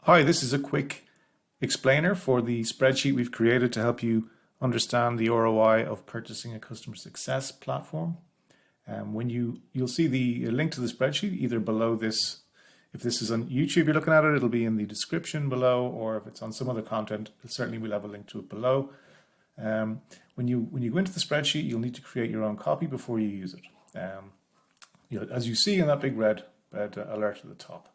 Hi, this is a quick explainer for the spreadsheet we've created to help you understand the ROI of purchasing a customer success platform. You'll see the link to the spreadsheet either below this. If this is on YouTube, you're looking at it, it'll be in the description below, or if it's on some other content, certainly we'll have a link to it below. When you go into the spreadsheet, you'll need to create your own copy before you use it. As you see in that big red alert at the top.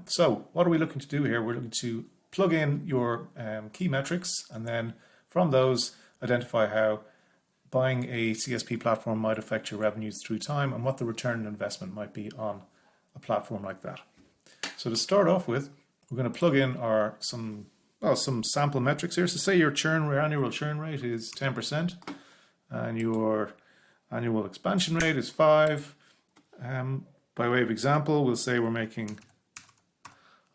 So what are we looking to do here? We're looking to plug in your key metrics, and then from those identify how buying a CSP platform might affect your revenues through time and what the return on investment might be on a platform like that. So to start off with, we're going to plug in some sample metrics here. So say your annual churn rate is 10% and your annual expansion rate is 5. By way of example, we'll say we're making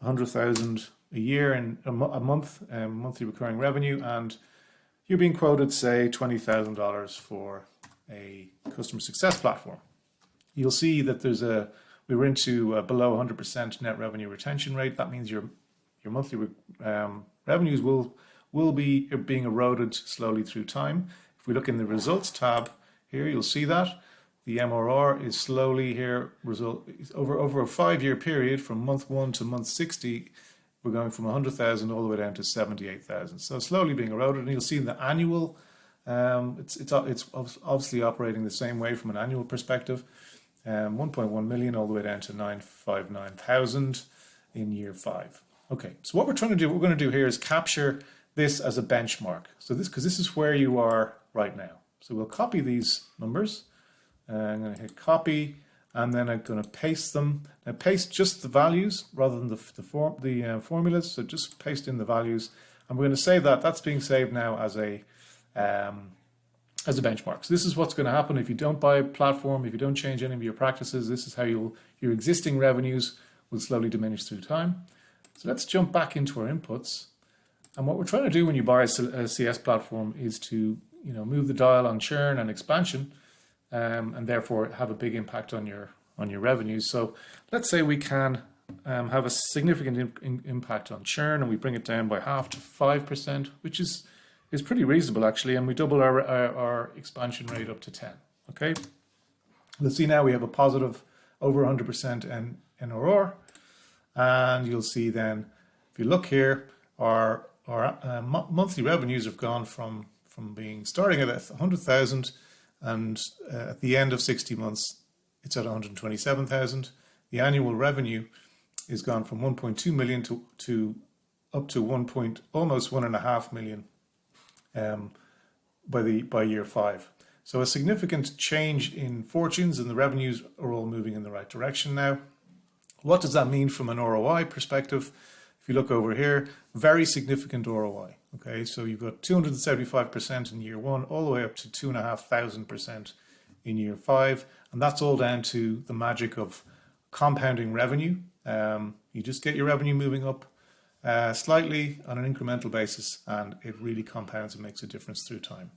100,000 a year in a month, monthly recurring revenue, and you're being quoted, say, $20,000 for a customer success platform. You'll see that we were into below 100% net revenue retention rate. That means your monthly revenues will be being eroded slowly through time. If we look in the results tab here, you'll see that the MRR is slowly here over a 5-year period from month 1 to month 60. We're going from 100,000 all the way down to 78,000. So slowly being eroded, and you'll see in the annual, it's obviously operating the same way from an annual perspective. 1.1 million all the way down to 959,000 in year 5. Okay, so what we're going to do here is capture this as a benchmark. So because this is where you are right now. So we'll copy these numbers. I'm going to hit copy, and then I'm going to paste them. Now paste just the values rather than the formulas. So just paste in the values, and we're going to save that. That's being saved now as a benchmark. So this is what's going to happen if you don't buy a platform, if you don't change any of your practices. This is how your existing revenues will slowly diminish through time. So let's jump back into our inputs. And what we're trying to do when you buy a CS platform is to move the dial on churn and expansion. And therefore have a big impact on your revenues. So let's say we can have a significant impact on churn, and we bring it down by half to 5%, which is pretty reasonable actually, and we double our expansion rate up to 10. Okay, we'll see now we have a positive over 100% NRR, and you'll see then if you look here, our monthly revenues have gone from starting at 100,000. And at the end of 60 months, it's at 127,000. The annual revenue is gone from 1.2 million to up to almost 1.5 million by year 5. So a significant change in fortunes, and the revenues are all moving in the right direction now. What does that mean from an ROI perspective? If you look over here, very significant ROI. Okay, so you've got 275% in year 1, all the way up to 2,500% in year 5, and that's all down to the magic of compounding revenue. You just get your revenue moving up slightly on an incremental basis, and it really compounds and makes a difference through time.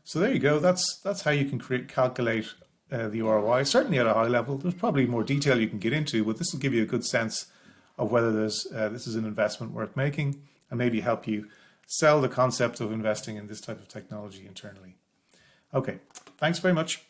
So there you go. That's how you can calculate the ROI. Certainly at a high level. There's probably more detail you can get into, but this will give you a good sense of whether this is an investment worth making, and maybe help you sell the concept of investing in this type of technology internally. Okay, thanks very much.